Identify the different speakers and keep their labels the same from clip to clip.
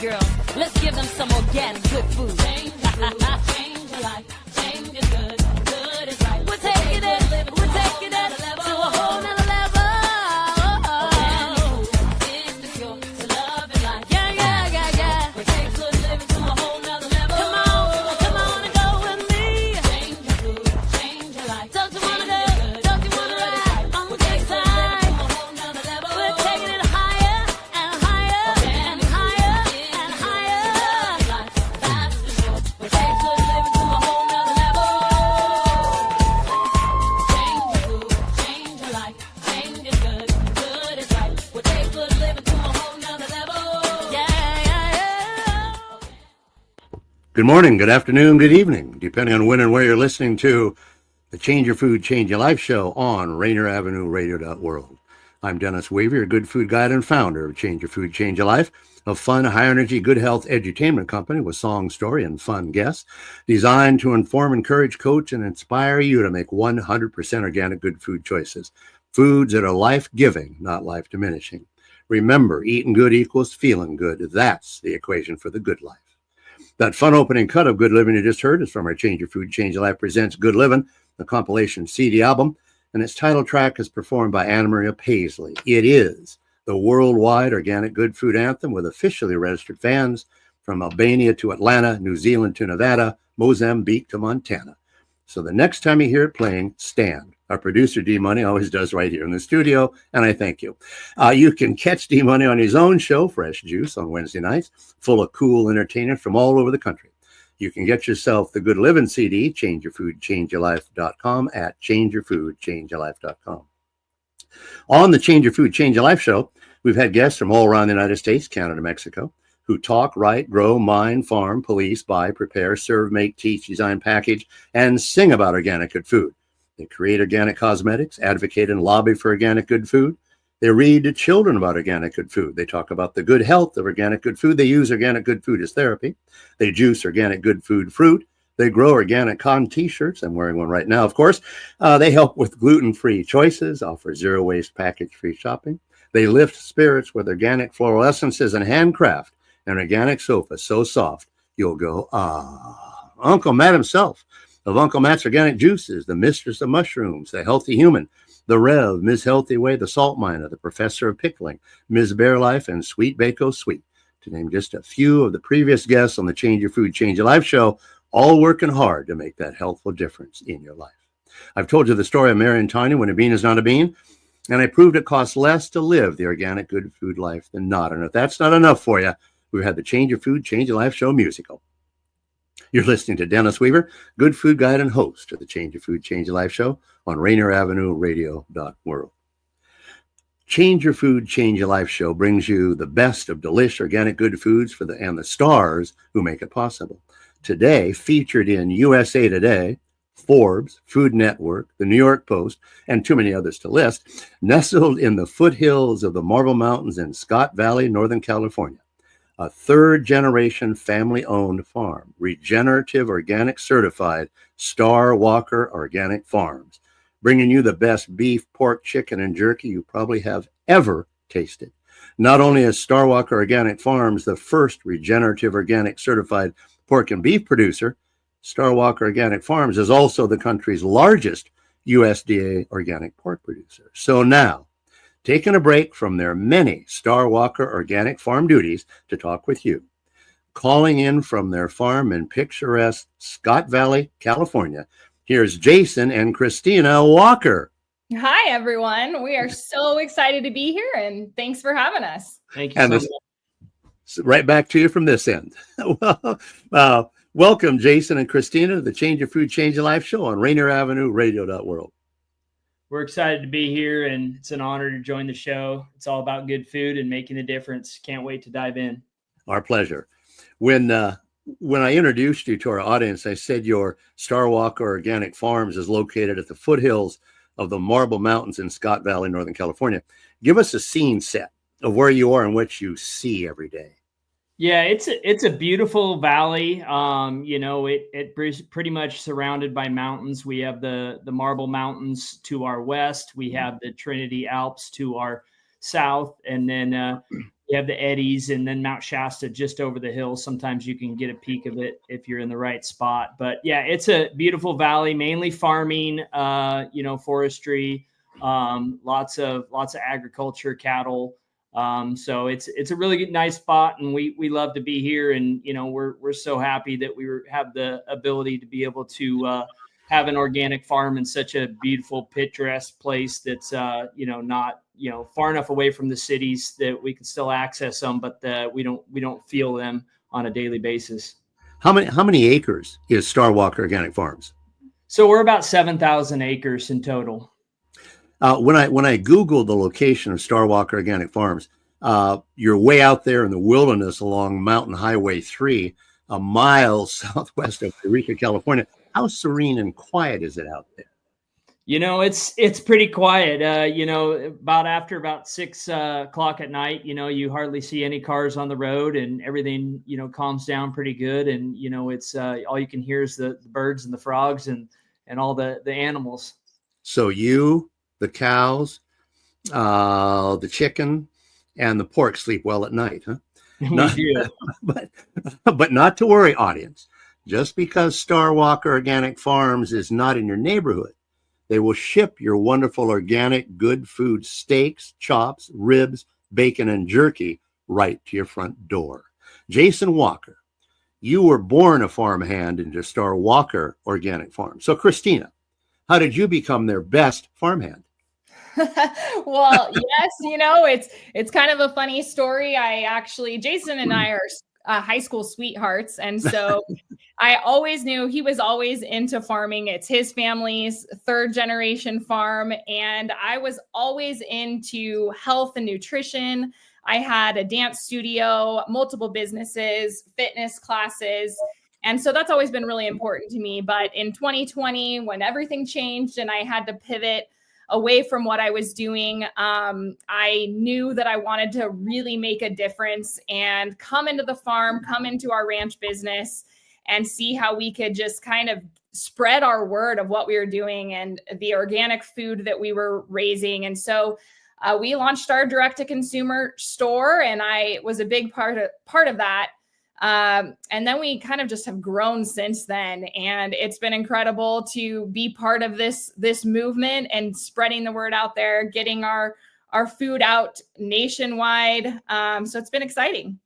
Speaker 1: girl. Let's give them some organic good food. Change your food, change your life. Change is good, good is right. We're taking it to a whole nother level. Organic food is the cure to love and life. Yeah. We take good living to a whole nother level. Come on and go with me. Change your food, change your life. Don't you wanna go? Don't you wanna ride on the good side? We're taking it higher and higher and higher and higher. That's for sure. We take good living to a whole nother level. Change your food, change your life. Change is good, good is right. We take good living to a whole nother level. Yeah.
Speaker 2: Good morning, good afternoon, good evening, depending on when and where you're listening to the Change Your Food, Change Your Life show on Rainier Avenue Radio.world. I'm Dennis Weaver, your good food guide and founder of Change Your Food, Change Your Life, a fun, high-energy, good health edutainment company with song, story, and fun guests designed to inform, encourage, coach, and inspire you to make 100% organic good food choices. Foods that are life-giving, not life-diminishing. Remember, eating good equals feeling good. That's the equation for the good life. That fun opening cut of Good Living you just heard is from our Change Your Food, Change Your Life presents Good Living, the compilation CD album, and its title track is performed by Anna Maria Paisley. It is the worldwide organic good food anthem with officially registered fans from Albania to Atlanta, New Zealand to Nevada, Mozambique to Montana. So the next time you hear it playing, stand. Our producer, D-Money, always does right here in the studio, and I thank you. You can catch D-Money on his own show, Fresh Juice, on Wednesday nights, full of cool entertainment from all over the country. You can get yourself the Good Living CD, changeyourfoodchangeyourlife.com, at changeyourfoodchangeyourlife.com. On the Change Your Food, Change Your Life show, we've had guests from all around the United States, Canada, Mexico, who talk, write, grow, mine, farm, police, buy, prepare, serve, make, teach, design, package, and sing about organic good food. They create organic cosmetics, advocate and lobby for organic good food. They read to children about organic good food. They talk about the good health of organic good food. They use organic good food as therapy. They juice organic good food fruit. They grow organic cotton t-shirts. I'm wearing one right now, of course. They help with gluten-free choices, offer zero-waste package-free shopping. They lift spirits with organic floral essences and handcraft an organic sofa so soft you'll go, ah. Uncle Matt himself of Uncle Matt's Organic Juices, the Mistress of Mushrooms, the Healthy Human, the Rev, Ms. Healthy Way, the Salt Miner, the Professor of Pickling, Ms. Bear Life, and Sweet Bako Sweet, to name just a few of the previous guests on the Change Your Food, Change Your Life show, all working hard to make that healthful difference in your life. I've told you the story of Mary and Tanya when a bean is not a bean, and I proved it costs less to live the organic good food life than not. And if that's not enough for you, we've had the Change Your Food, Change Your Life show musical. You're listening to Dennis Weaver, good food guide and host of the Change Your Food, Change Your Life show on Rainier Avenue Radio.world. Change Your Food, Change Your Life show brings you the best of delish organic good foods and the stars who make it possible. Today, featured in USA Today, Forbes, Food Network, the New York Post, and too many others to list, nestled in the foothills of the Marble Mountains in Scott Valley, Northern California. A third-generation family-owned farm, Regenerative Organic Certified StarWalker Organic Farms, bringing you the best beef, pork, chicken, and jerky you probably have ever tasted. Not only is StarWalker Organic Farms the first Regenerative Organic Certified pork and beef producer, StarWalker Organic Farms is also the country's largest USDA organic pork producer. So now, taking a break from their many StarWalker organic farm duties to talk with you. Calling in from their farm in picturesque Scott Valley, California, here's Jason and Kristina Walker.
Speaker 3: Hi, everyone. We are so excited to be here, and thanks for having us.
Speaker 4: Thank you so much.
Speaker 2: Right back to you from this end. Welcome, Jason and Kristina, to the Change Your Food, Change Your Life show on Rainier Avenue Radio.world.
Speaker 4: We're excited to be here, and it's an honor to join the show. It's all about good food and making a difference. Can't wait to dive in.
Speaker 2: Our pleasure. When I introduced you to our audience, I said your StarWalker Organic Farms is located at the foothills of the Marble Mountains in Scott Valley, Northern California. Give us a scene set of where you are and what you see every day.
Speaker 4: Yeah, it's a beautiful valley. It's pretty much surrounded by mountains. We have the Marble Mountains to our west. We have the Trinity Alps to our south. And then You have the Eddies, and then Mount Shasta just over the hill. Sometimes you can get a peek of it if you're in the right spot. But yeah, it's a beautiful valley, mainly farming, forestry, lots of agriculture, cattle. So it's a really good, nice spot, and we love to be here. And we're so happy that have the ability to be able to have an organic farm in such a beautiful, picturesque place that's not far enough away from the cities that we can still access them, but we don't feel them on a daily basis.
Speaker 2: How many acres is StarWalker Organic Farms?
Speaker 4: So we're about 7,000 acres in total.
Speaker 2: When I Googled the location of StarWalker Organic Farms, you're way out there in the wilderness along Mountain Highway 3, a mile southwest of Eureka, California. How serene and quiet is it out there?
Speaker 4: It's pretty quiet. After about 6 o'clock at night, you hardly see any cars on the road, and everything, calms down pretty good. And, it's all you can hear is the birds and the frogs and all the animals. So
Speaker 2: the cows, the chicken, and the pork sleep well at night, huh?
Speaker 4: We do.
Speaker 2: But not to worry, audience. Just because StarWalker Organic Farms is not in your neighborhood, they will ship your wonderful organic good food steaks, chops, ribs, bacon, and jerky right to your front door. Jason Walker, you were born a farmhand into StarWalker Organic Farms. So Kristina, how did you become their best farmhand?
Speaker 3: Well, yes, it's kind of a funny story. Jason and I are high school sweethearts. And so I always knew he was always into farming. It's his family's 3rd generation farm. And I was always into health and nutrition. I had a dance studio, multiple businesses, fitness classes. And so that's always been really important to me. But in 2020, when everything changed and I had to pivot away from what I was doing, I knew that I wanted to really make a difference and come into the farm, come into our ranch business, and see how we could just kind of spread our word of what we were doing and the organic food that we were raising. And so we launched our direct-to-consumer store, and I was a big part of that. And then we kind of just have grown since then. And it's been incredible to be part of this movement and spreading the word out there, getting our food out nationwide. So it's been exciting.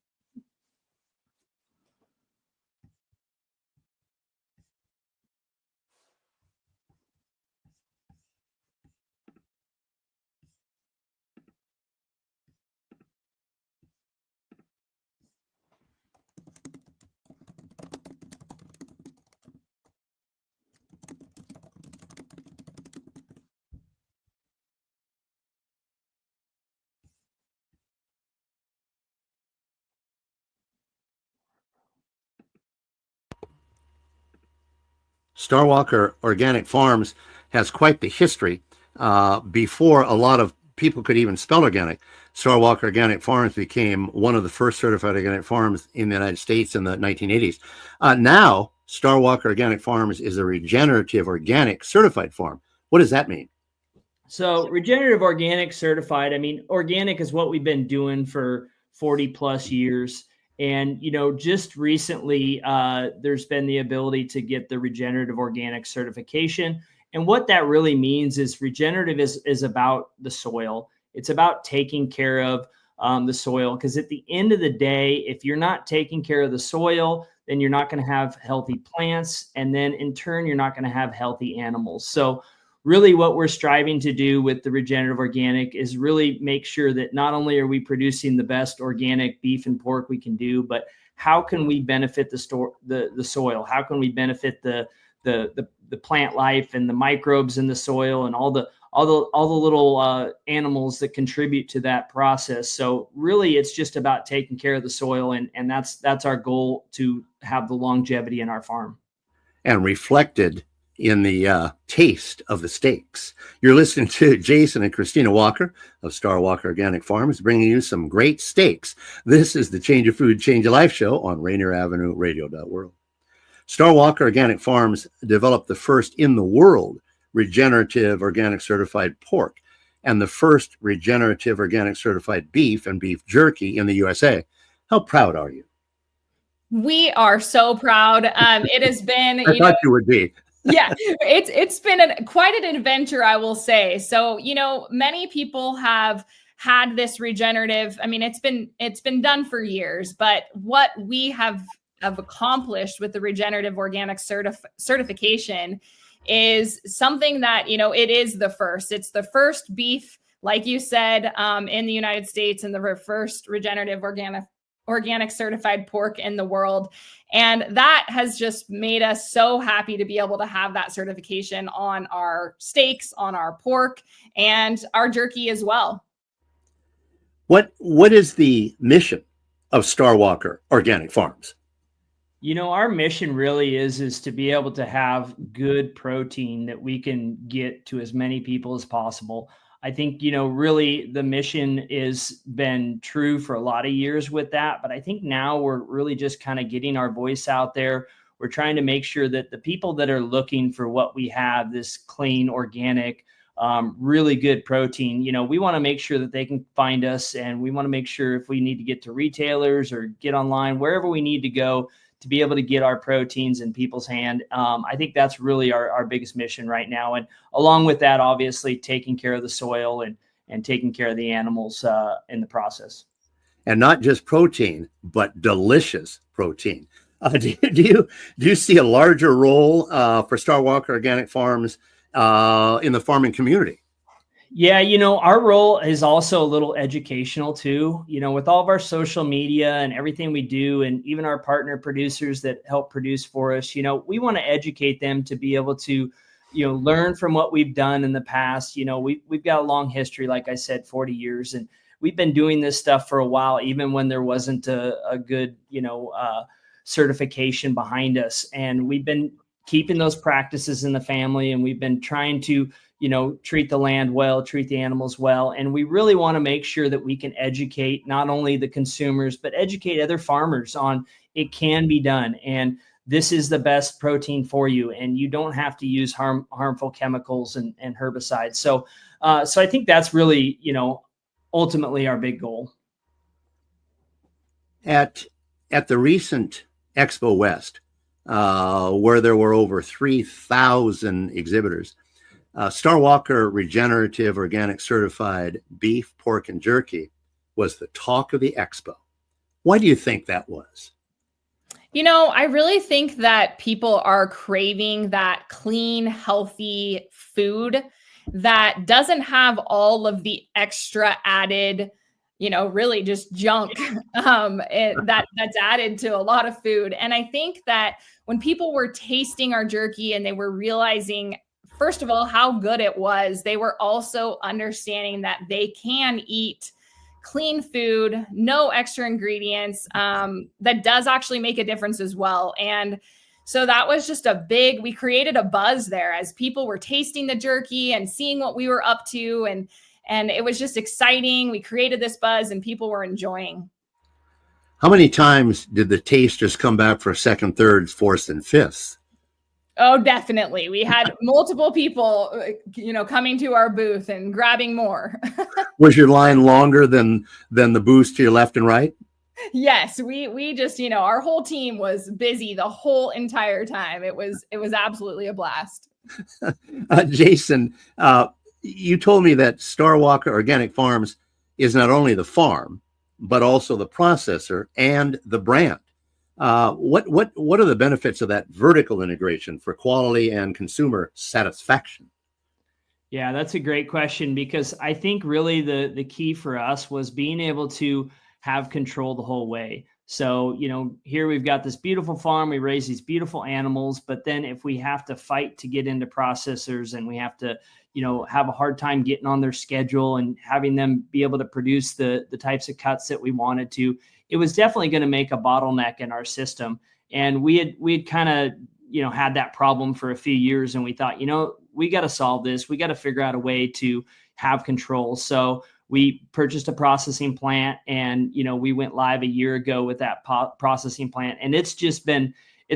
Speaker 2: StarWalker Organic Farms has quite the history. Before a lot of people could even spell organic, StarWalker Organic Farms became one of the first certified organic farms in the United States in the 1980s. Now, StarWalker Organic Farms is a regenerative organic certified farm. What does that mean?
Speaker 4: So regenerative organic certified, organic is what we've been doing for 40 plus years. And, just recently, there's been the ability to get the regenerative organic certification. And what that really means is regenerative is about the soil. It's about taking care of the soil, because at the end of the day, if you're not taking care of the soil, then you're not going to have healthy plants. And then in turn, you're not going to have healthy animals. So really what we're striving to do with the regenerative organic is really make sure that not only are we producing the best organic beef and pork we can do, but how can we benefit the soil? How can we benefit the plant life and the microbes in the soil and all the little animals that contribute to that process? So really it's just about taking care of the soil, and that's our goal, to have the longevity in our farm.
Speaker 2: And reflected in the taste of the steaks. You're listening to Jason and Kristina Walker of StarWalker Organic Farms, bringing you some great steaks. This is the Change Your Food, Change Your Life show on Rainier Avenue Radio.world. StarWalker Organic Farms developed the first in the world regenerative organic certified pork. and the first regenerative organic certified beef and beef jerky in the USA. How proud are you?
Speaker 3: We are so proud. It has been,
Speaker 2: I thought you would be.
Speaker 3: Yeah, it's been quite an adventure, I will say. So, many people have had this regenerative. I mean, it's been done for years, but what we have accomplished with the regenerative organic certification is something that, it is the first. It's the first beef, like you said, in the United States, and the first regenerative organic certified pork in the world. And that has just made us so happy to be able to have that certification on our steaks, on our pork, and our jerky as well.
Speaker 2: What is the mission of StarWalker Organic Farms?
Speaker 4: Our mission really is to be able to have good protein that we can get to as many people as possible. I think, really the mission is been true for a lot of years with that. But I think now we're really just kind of getting our voice out there. We're trying to make sure that the people that are looking for what we have, this clean, organic, really good protein, we want to make sure that they can find us. And we want to make sure if we need to get to retailers or get online, wherever we need to go to be able to get our proteins in people's hand. I think that's really our biggest mission right now. And along with that, obviously taking care of the soil and taking care of the animals in the process.
Speaker 2: And not just protein, but delicious protein. Do you see a larger role for StarWalker Organic Farms in the farming community?
Speaker 4: Yeah, our role is also a little educational too, with all of our social media and everything we do, and even our partner producers that help produce for us, we want to educate them to be able to, learn from what we've done in the past. We've got a long history, like I said, 40 years, and we've been doing this stuff for a while, even when there wasn't a good, certification behind us. And we've been keeping those practices in the family, and we've been trying to treat the land well, treat the animals well. And we really want to make sure that we can educate not only the consumers, but educate other farmers on it can be done. And this is the best protein for you. And you don't have to use harmful chemicals and herbicides. So I think that's really, ultimately our big goal.
Speaker 2: At the recent Expo West, where there were over 3,000 exhibitors, StarWalker Regenerative Organic Certified Beef, Pork, and Jerky was the talk of the expo. Why do you think that was?
Speaker 3: I really think that people are craving that clean, healthy food that doesn't have all of the extra added, really just junk that's added to a lot of food. And I think that when people were tasting our jerky and they were realizing, first of all, how good it was, they were also understanding that they can eat clean food, no extra ingredients, that does actually make a difference as well. And so that was just we created a buzz there as people were tasting the jerky and seeing what we were up to. And it was just exciting. We created this buzz and people were enjoying.
Speaker 2: How many times did the tasters come back for second, thirds, fourths, and fifths?
Speaker 3: Oh, definitely. We had multiple people, coming to our booth and grabbing more.
Speaker 2: Was your line longer than the booths to your left and right?
Speaker 3: Yes, we just, our whole team was busy the whole entire time. It was absolutely a blast.
Speaker 2: Jason, you told me that StarWalker Organic Farms is not only the farm, but also the processor and the brand. What are the benefits of that vertical integration for quality and consumer satisfaction?
Speaker 4: Yeah, that's a great question, because I think really the key for us was being able to have control the whole way. So, here we've got this beautiful farm, we raise these beautiful animals, but then if we have to fight to get into processors and we have to, have a hard time getting on their schedule and having them be able to produce the types of cuts that we wanted to, it was definitely going to make a bottleneck in our system. And we had kind of, had that problem for a few years, and we thought, we got to solve this. We got to figure out a way to have control. So we purchased a processing plant, and, we went live a year ago with that processing plant. And it's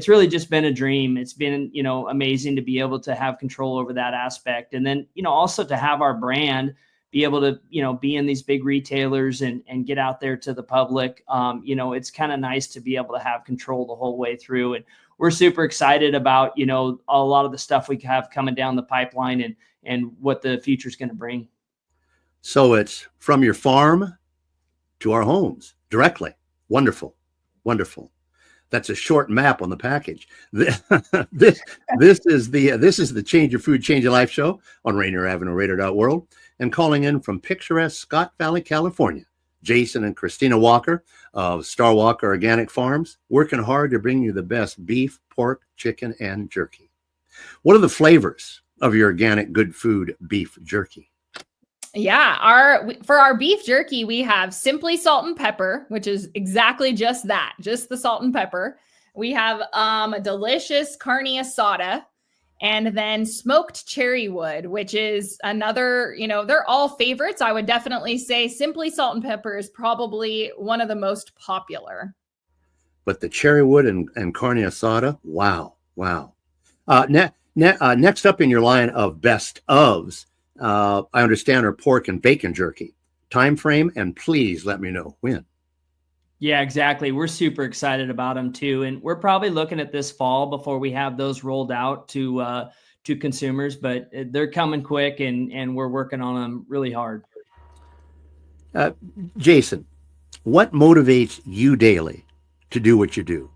Speaker 4: really just been a dream. It's been, amazing to be able to have control over that aspect. And then, also to have our brand be able to, be in these big retailers and get out there to the public. It's kind of nice to be able to have control the whole way through. And we're super excited about, a lot of the stuff we have coming down the pipeline and what the future is going to bring.
Speaker 2: So it's from your farm to our homes directly. Wonderful. Wonderful. That's a short map on the package. This is the Change Your Food, Change Your Life show on Rainier Avenue Radio.world, and calling in from picturesque Scott Valley, California, Jason and Kristina Walker of StarWalker Organic Farms, working hard to bring you the best beef, pork, chicken, and jerky. What are the flavors of your organic good food beef jerky?
Speaker 3: Yeah, for our beef jerky, we have simply salt and pepper, which is exactly just that, just the salt and pepper. We have a delicious carne asada, and then smoked cherry wood, which is another, they're all favorites. I would definitely say simply salt and pepper is probably one of the most popular.
Speaker 2: But the cherry wood and carne asada, wow. Next up in your line of best ofs, I understand, are pork and bacon jerky. Time frame, and please let me know when.
Speaker 4: Yeah, exactly. We're super excited about them too, and we're probably looking at this fall before we have those rolled out to consumers. But they're coming quick, and we're working on them really hard.
Speaker 2: Jason, what motivates you daily to do what you do?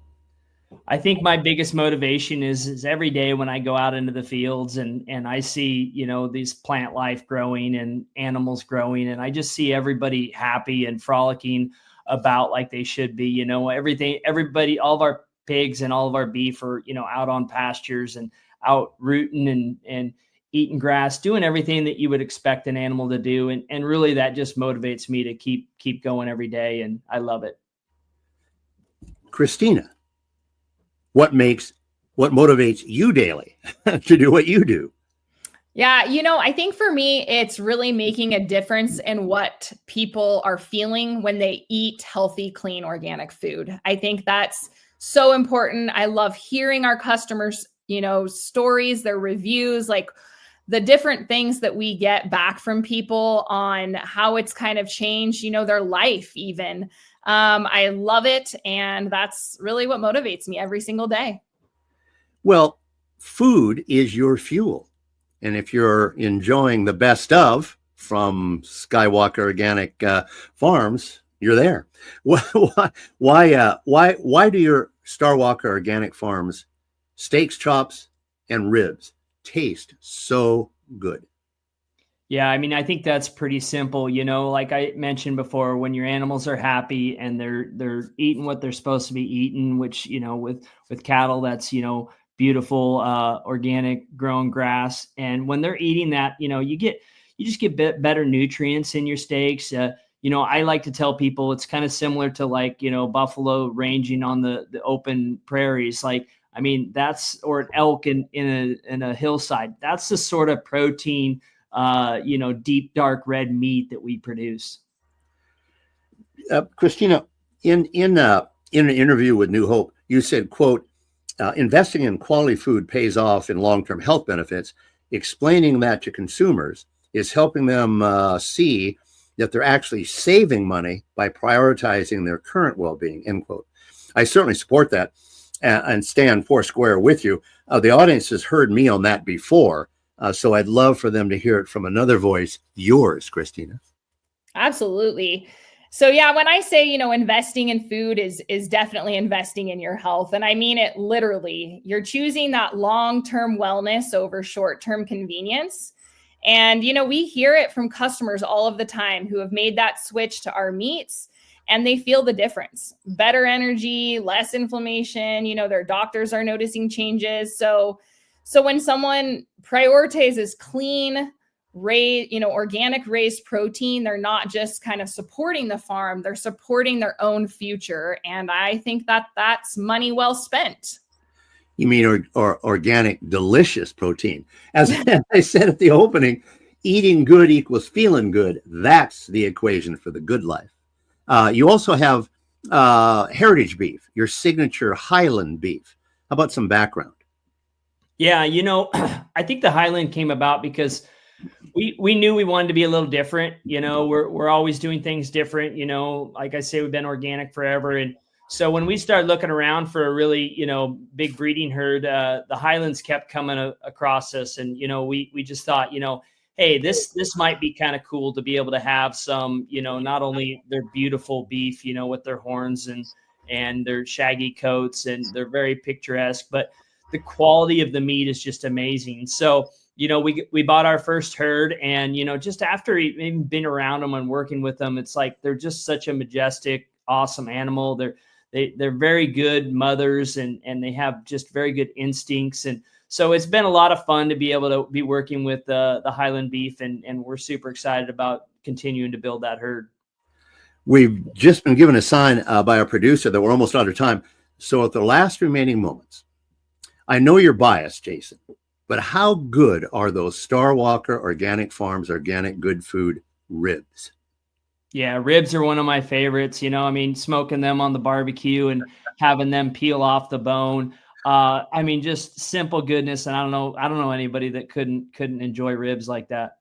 Speaker 4: I think my biggest motivation is every day when I go out into the fields and I see, these plant life growing and animals growing, and I just see everybody happy and frolicking about like they should be, everybody, all of our pigs and all of our beef are, out on pastures and out rooting and eating grass, doing everything that you would expect an animal to do. And really that just motivates me to keep going every day. And I love it.
Speaker 2: Kristina, what motivates you daily to do what you do?
Speaker 3: Yeah, I think for me, it's really making a difference in what people are feeling when they eat healthy, clean, organic food. I think that's so important. I love hearing our customers, stories, their reviews, like the different things that we get back from people on how it's kind of changed, their life even. I love it. And that's really what motivates me every single day.
Speaker 2: Well, food is your fuel. And if you're enjoying the best of from SkyWalker Organic Farms, you're there. Why do your StarWalker Organic Farms steaks, chops, and ribs taste so good?
Speaker 4: Yeah, I think that's pretty simple. Like I mentioned before, when your animals are happy and they're eating what they're supposed to be eating, which, with cattle, that's, beautiful, organic grown grass. And when they're eating that, you just get better nutrients in your steaks. I like to tell people it's kind of similar to like, buffalo ranging on the open prairies. Like, that's, or an elk in a hillside. That's the sort of protein, deep, dark red meat that we produce.
Speaker 2: Kristina, in an interview with New Hope, you said, quote, investing in quality food pays off in long-term health benefits. Explaining that to consumers is helping them see that they're actually saving money by prioritizing their current well-being, end quote. I certainly support that and stand foursquare with you. The audience has heard me on that before, so I'd love for them to hear it from another voice, yours, Kristina.
Speaker 3: Absolutely. So yeah, when I say, investing in food is definitely investing in your health. And I mean it literally. You're choosing that long-term wellness over short-term convenience. And, we hear it from customers all of the time who have made that switch to our meats, and they feel the difference. Better energy, less inflammation, their doctors are noticing changes. So when someone prioritizes clean, organic raised protein, they're not just kind of supporting the farm, they're supporting their own future. And I think that that's money well spent.
Speaker 2: You mean or organic, delicious protein. As I said at the opening, eating good equals feeling good. That's the equation for the good life. You also have heritage beef, your signature Highland beef. How about some background?
Speaker 4: Yeah, I think the Highland came about because we knew we wanted to be a little different. We're always doing things different. Like I say, we've been organic forever. And so when we started looking around for a really, big breeding herd, the Highlands kept coming across us. And, we just thought, hey, this might be kind of cool to be able to have some, not only their beautiful beef, with their horns and their shaggy coats, and they're very picturesque, but the quality of the meat is just amazing. So, we bought our first herd, and, just after even being around them and working with them, it's like, they're just such a majestic, awesome animal. They're very good mothers, and they have just very good instincts. And so it's been a lot of fun to be able to be working with the Highland beef, and we're super excited about continuing to build that herd.
Speaker 2: We've just been given a sign by our producer that we're almost out of time. So at the last remaining moments, I know you're biased, Jason, but how good are those StarWalker Organic Farms Organic Good Food ribs?
Speaker 4: Yeah, ribs are one of my favorites. Smoking them on the barbecue and having them peel off the bone. Just simple goodness. And I don't know anybody that couldn't enjoy ribs like that.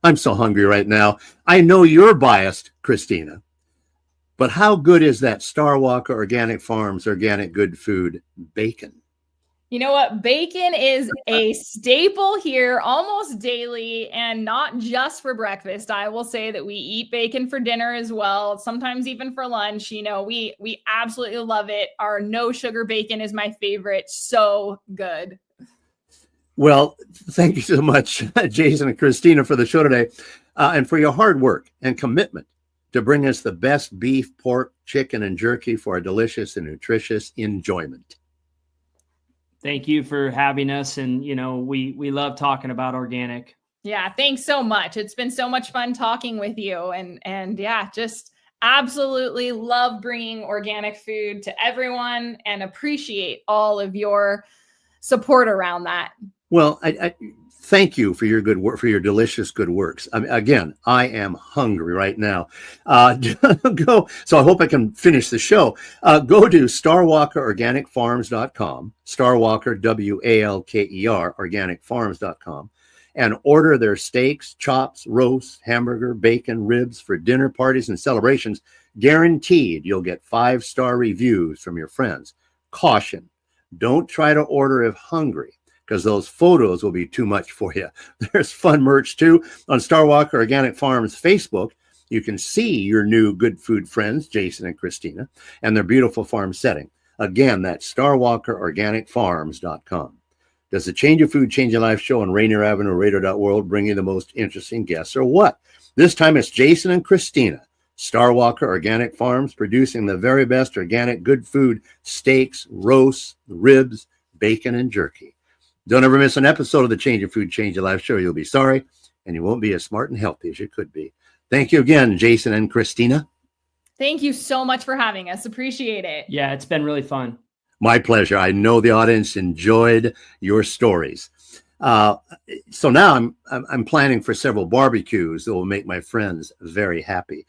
Speaker 2: I'm so hungry right now. I know you're biased, Kristina, but how good is that StarWalker Organic Farms Organic Good Food bacon?
Speaker 3: You know what? Bacon is a staple here almost daily, and not just for breakfast. I will say that we eat bacon for dinner as well, sometimes even for lunch. We absolutely love it. Our no sugar bacon is my favorite. So good.
Speaker 2: Well, thank you so much, Jason and Kristina, for the show today, and for your hard work and commitment to bring us the best beef, pork, chicken, and jerky for a delicious and nutritious enjoyment.
Speaker 4: Thank you for having us. And, we love talking about organic.
Speaker 3: Yeah, thanks so much. It's been so much fun talking with you. And yeah, just absolutely love bringing organic food to everyone, and appreciate all of your support around that.
Speaker 2: Well, I thank you for your good work, for your delicious good works. Again, I am hungry right now. So I hope I can finish the show. Go to StarWalkerOrganicFarms.com, StarWalker, WALKER, organicfarms.com, and order their steaks, chops, roasts, hamburger, bacon, ribs for dinner parties and celebrations. Guaranteed you'll get 5-star reviews from your friends. Caution, don't try to order if hungry, because those photos will be too much for you. There's fun merch too. On StarWalker Organic Farms Facebook, you can see your new good food friends, Jason and Kristina, and their beautiful farm setting. Again, that's StarWalkerOrganicFarms.com. Does the Change Your Food, Change Your Life show on Rainier Avenue Radio.world bring you the most interesting guests, or what? This time it's Jason and Kristina, StarWalker Organic Farms, producing the very best organic good food, steaks, roasts, ribs, bacon, and jerky. Don't ever miss an episode of the Change Your Food, Change Your Life show. You'll be sorry, and you won't be as smart and healthy as you could be. Thank you again, Jason and Kristina.
Speaker 3: Thank you so much for having us. Appreciate it.
Speaker 4: Yeah, it's been really fun.
Speaker 2: My pleasure. I know the audience enjoyed your stories. So now I'm planning for several barbecues that will make my friends very happy.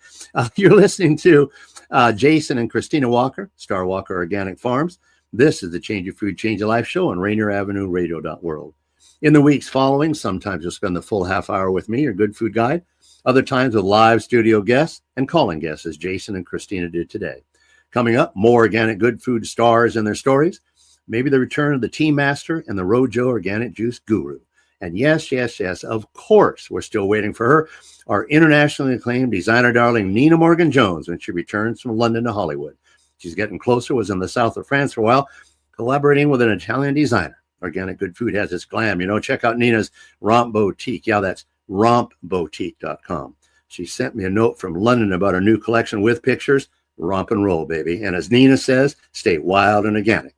Speaker 2: You're listening to Jason and Kristina Walker, StarWalker Organic Farms. This is the Change Your Food, Change Your Life show on Rainier Avenue Radio.world. In the weeks following, sometimes you'll spend the full half hour with me, your good food guide. Other times with live studio guests and calling guests, as Jason and Kristina did today. Coming up, more organic good food stars and their stories. Maybe the return of the Tea Master and the Rojo Organic Juice Guru. And yes, of course, we're still waiting for her, our internationally acclaimed designer darling, Nina Morgan-Jones, when she returns from London to Hollywood. She's getting closer, was in the south of France for a while, collaborating with an Italian designer. Organic good food has its glam. Check out Nina's Romp Boutique. Yeah, that's rompboutique.com. She sent me a note from London about her new collection with pictures. Romp and roll, baby. And as Nina says, stay wild and organic.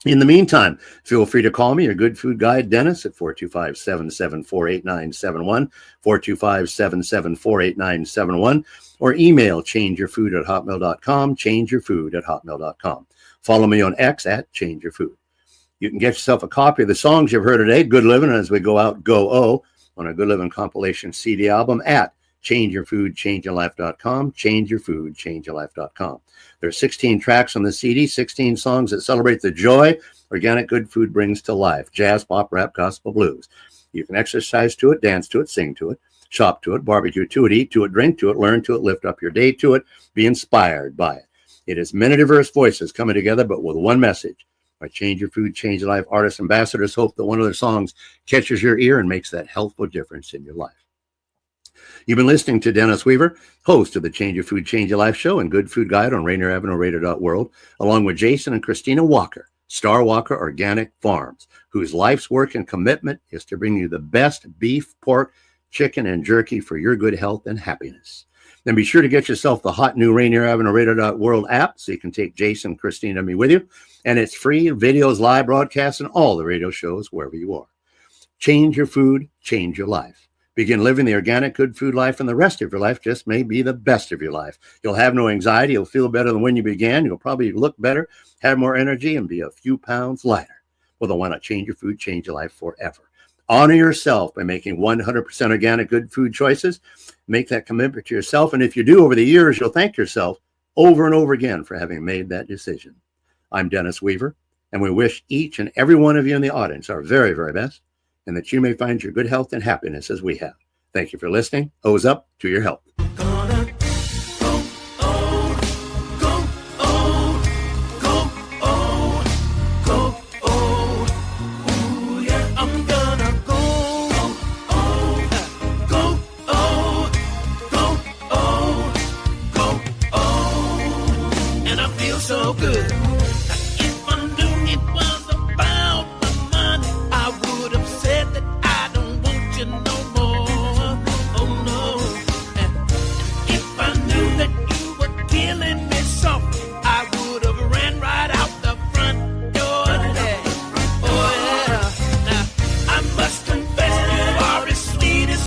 Speaker 2: In the meantime, feel free to call me, your good food guide, Dennis, at 425-774-8971, 425-774-8971, or email changeyourfood@hotmail.com, changeyourfood@hotmail.com. Follow me on X at changeyourfood. You can get yourself a copy of the songs you've heard today, Good Living, As We Go Out, Go O, on a Good Living compilation CD album at changeyourfoodchangeyourlife.com, changeyourfoodchangeyourlife.com. There are 16 tracks on the CD, 16 songs that celebrate the joy organic good food brings to life. Jazz, pop, rap, gospel, blues. You can exercise to it, dance to it, sing to it, shop to it, barbecue to it, eat to it, drink to it, learn to it, lift up your day to it, be inspired by it. It is many diverse voices coming together, but with one message. By Change Your Food, Change Your Life, artist ambassadors hope that one of their songs catches your ear and makes that healthful difference in your life. You've been listening to Dennis Weaver, host of the Change Your Food, Change Your Life show and Good Food Guide on Rainier Avenue Radio.world, along with Jason and Kristina Walker, StarWalker Organic Farms, whose life's work and commitment is to bring you the best beef, pork, chicken, and jerky for your good health and happiness. Then be sure to get yourself the hot new Rainier Avenue Radio.world app so you can take Jason, Kristina, and me with you. And it's free, videos, live broadcasts, and all the radio shows wherever you are. Change your food, change your life. Begin living the organic good food life, and the rest of your life just may be the best of your life. You'll have no anxiety. You'll feel better than when you began. You'll probably look better, have more energy, and be a few pounds lighter. Well, then why not change your food, change your life forever? Honor yourself by making 100% organic good food choices. Make that commitment to yourself. And if you do over the years, you'll thank yourself over and over again for having made that decision. I'm Dennis Weaver, and we wish each and every one of you in the audience our very, very best, and that you may find your good health and happiness as we have. Thank you for listening. O's up to your health.
Speaker 5: So good.